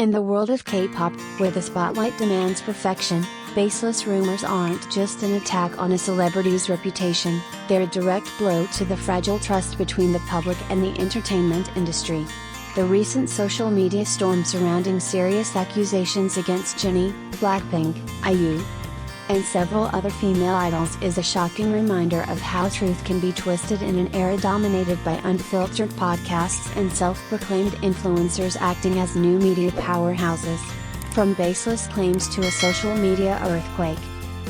In the world of K-pop, where the spotlight demands perfection, baseless rumors aren't just an attack on a celebrity's reputation, they're a direct blow to the fragile trust between the public and the entertainment industry. The recent social media storm surrounding serious accusations against Jennie, BLACKPINK, IU, and several other female idols is a shocking reminder of how truth can be twisted in an era dominated by unfiltered podcasts and self-proclaimed influencers acting as new media powerhouses. From baseless claims to a social media earthquake.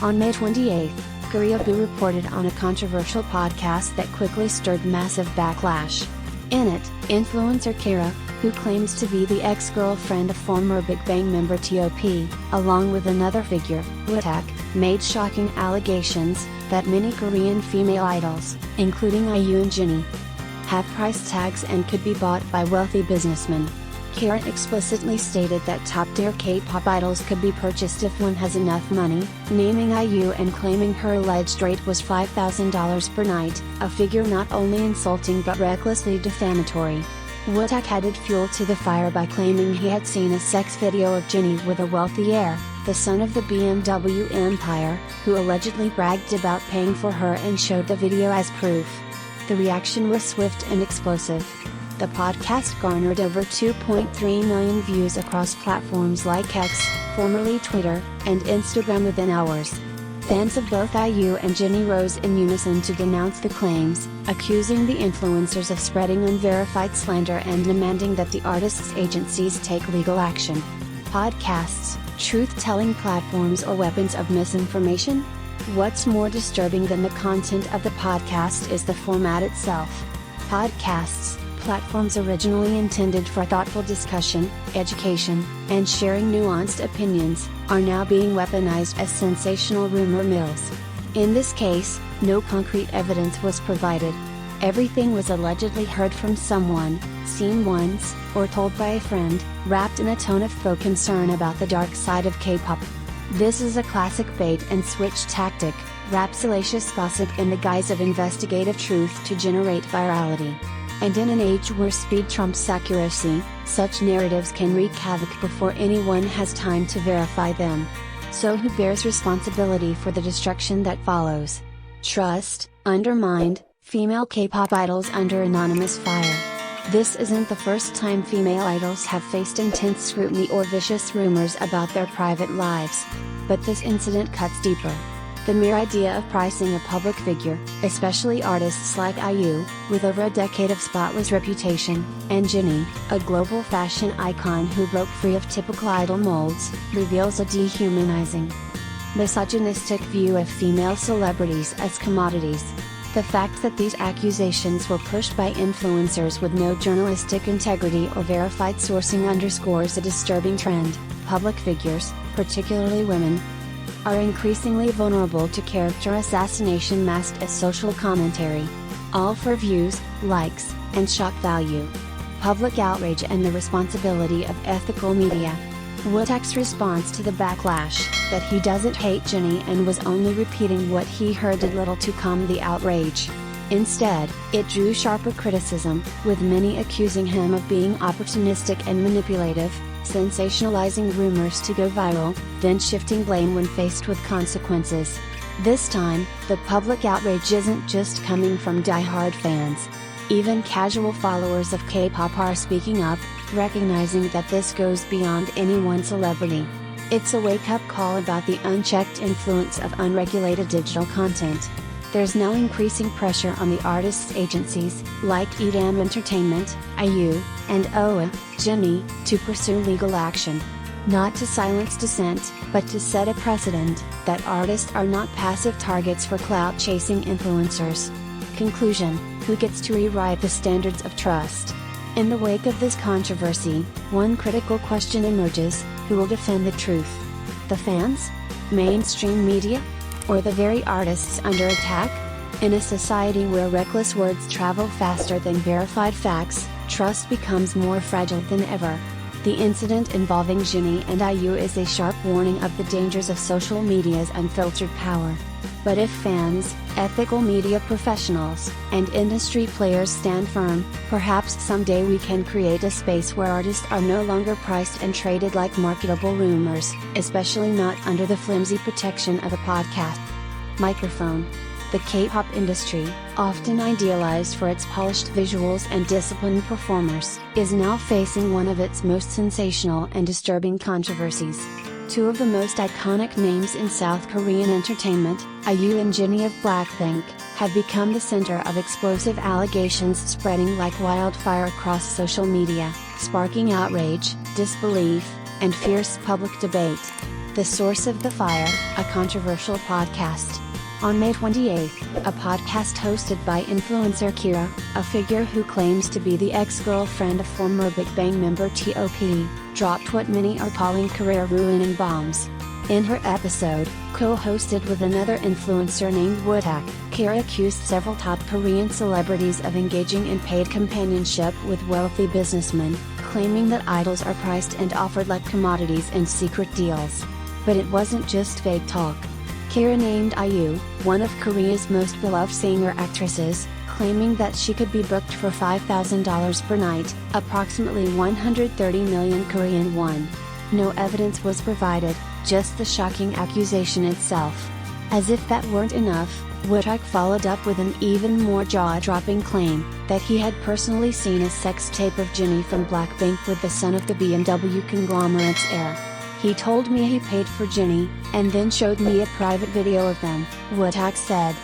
On May 28, Koreaboo reported on a controversial podcast that quickly stirred massive backlash. In it, influencer Kara, who claims to be the ex-girlfriend of former Big Bang member T.O.P., along with another figure, Wotak, made shocking allegations that many Korean female idols, including IU and Jennie, have price tags and could be bought by wealthy businessmen. Kara explicitly stated that top-tier K-pop idols could be purchased if one has enough money, naming IU and claiming her alleged rate was $5,000 per night, a figure not only insulting but recklessly defamatory. Wotak added fuel to the fire by claiming he had seen a sex video of Jennie with a wealthy heir, the son of the BMW empire, who allegedly bragged about paying for her and showed the video as proof. The reaction was swift and explosive. The podcast garnered over 2.3 million views across platforms like X, formerly Twitter, and Instagram within hours. Fans of both IU and Jennie rose in unison to denounce the claims, accusing the influencers of spreading unverified slander and demanding that the artists' agencies take legal action. Podcasts, truth-telling platforms or weapons of misinformation? What's more disturbing than the content of the podcast is the format itself. Podcasts, platforms originally intended for thoughtful discussion, education, and sharing nuanced opinions, are now being weaponized as sensational rumor mills. In this case, no concrete evidence was provided. Everything was allegedly heard from someone, seen once, or told by a friend, wrapped in a tone of faux concern about the dark side of K-pop. This is a classic bait-and-switch tactic, wrap salacious gossip in the guise of investigative truth to generate virality. And in an age where speed trumps accuracy, such narratives can wreak havoc before anyone has time to verify them. So who bears responsibility for the destruction that follows? Trust, undermined, female K-pop idols under anonymous fire. This isn't the first time female idols have faced intense scrutiny or vicious rumors about their private lives. But this incident cuts deeper. The mere idea of pricing a public figure, especially artists like IU, with over a decade of spotless reputation, and Jennie, a global fashion icon who broke free of typical idol molds, reveals a dehumanizing, misogynistic view of female celebrities as commodities. The fact that these accusations were pushed by influencers with no journalistic integrity or verified sourcing underscores a disturbing trend. Public figures, particularly women, are increasingly vulnerable to character assassination masked as social commentary. All for views, likes, and shock value. Public outrage and the responsibility of ethical media. Wotak's response to the backlash, that he doesn't hate Jennie and was only repeating what he heard, did little to calm the outrage. Instead, it drew sharper criticism, with many accusing him of being opportunistic and manipulative, sensationalizing rumors to go viral, then shifting blame when faced with consequences. This time, the public outrage isn't just coming from die-hard fans. Even casual followers of K-pop are speaking up, recognizing that this goes beyond any one celebrity. It's a wake-up call about the unchecked influence of unregulated digital content. There's now increasing pressure on the artists' agencies, like EDM Entertainment, IU, and Jennie, to pursue legal action. Not to silence dissent, but to set a precedent, that artists are not passive targets for clout-chasing influencers. Conclusion: who gets to rewrite the standards of trust? In the wake of this controversy, one critical question emerges: who will defend the truth? The fans? Mainstream media? Or the very artists under attack? In a society where reckless words travel faster than verified facts, trust becomes more fragile than ever. The incident involving Jennie and IU is a sharp warning of the dangers of social media's unfiltered power. But if fans, ethical media professionals, and industry players stand firm, perhaps someday we can create a space where artists are no longer priced and traded like marketable rumors, especially not under the flimsy protection of a podcast microphone. The K-pop industry, often idealized for its polished visuals and disciplined performers, is now facing one of its most sensational and disturbing controversies. Two of the most iconic names in South Korean entertainment, IU and Jennie of BLACKPINK, have become the center of explosive allegations spreading like wildfire across social media, sparking outrage, disbelief, and fierce public debate. The source of the fire, a controversial podcast. On May 28, a podcast hosted by influencer Kira, a figure who claims to be the ex-girlfriend of former Big Bang member T.O.P., dropped what many are calling career-ruining bombs. In her episode, co-hosted with another influencer named Woodhack, Kira accused several top Korean celebrities of engaging in paid companionship with wealthy businessmen, claiming that idols are priced and offered like commodities in secret deals. But it wasn't just vague talk. Kira named IU, one of Korea's most beloved singer-actresses, claiming that she could be booked for $5,000 per night, approximately 130 million Korean won. No evidence was provided, just the shocking accusation itself. As if that weren't enough, Woodhack followed up with an even more jaw-dropping claim, that he had personally seen a sex tape of Jennie from BLACKPINK with the son of the BMW conglomerate's heir. He told me he paid for Jennie, and then showed me a private video of them, Woodhack said.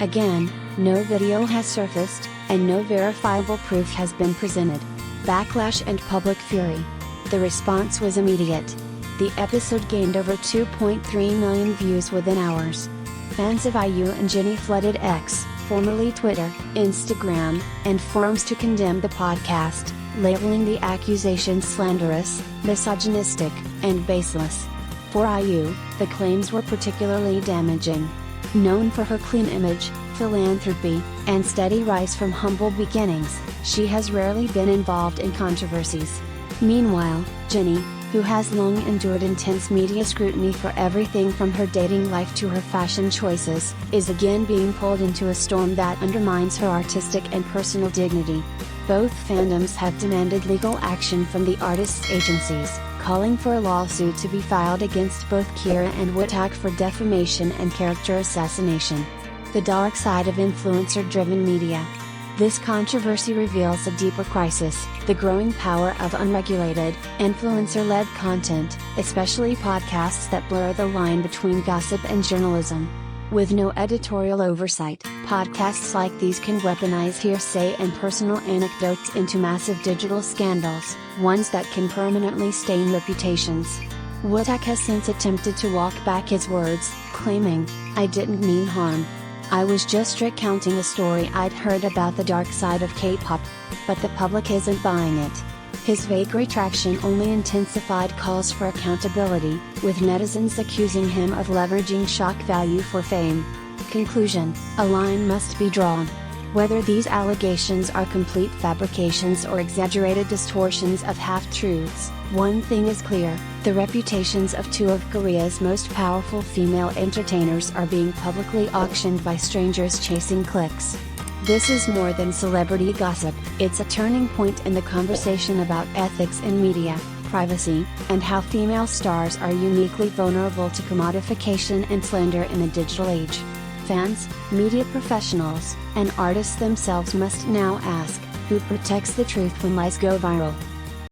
Again, no video has surfaced, and no verifiable proof has been presented. Backlash and public fury. The response was immediate. The episode gained over 2.3 million views within hours. Fans of IU and Jennie flooded X, formerly Twitter, Instagram, and forums to condemn the podcast, labeling the accusations slanderous, misogynistic, and baseless. For IU, the claims were particularly damaging. Known for her clean image, philanthropy, and steady rise from humble beginnings, she has rarely been involved in controversies. Meanwhile, Jennie, who has long endured intense media scrutiny for everything from her dating life to her fashion choices, is again being pulled into a storm that undermines her artistic and personal dignity. Both fandoms have demanded legal action from the artists' agencies, calling for a lawsuit to be filed against both Kira and Woodhack for defamation and character assassination. The dark side of influencer-driven media. This controversy reveals a deeper crisis, the growing power of unregulated, influencer-led content, especially podcasts that blur the line between gossip and journalism. With no editorial oversight, podcasts like these can weaponize hearsay and personal anecdotes into massive digital scandals, ones that can permanently stain reputations. Woodhack has since attempted to walk back his words, claiming, "I didn't mean harm. I was just recounting a story I'd heard about the dark side of K-pop. But the public isn't buying it." His vague retraction only intensified calls for accountability, with netizens accusing him of leveraging shock value for fame. Conclusion: a line must be drawn. Whether these allegations are complete fabrications or exaggerated distortions of half-truths, one thing is clear: the reputations of two of Korea's most powerful female entertainers are being publicly auctioned by strangers chasing clicks. This is more than celebrity gossip, it's a turning point in the conversation about ethics in media, privacy, and how female stars are uniquely vulnerable to commodification and slander in the digital age. Fans, media professionals, and artists themselves must now ask, who protects the truth when lies go viral?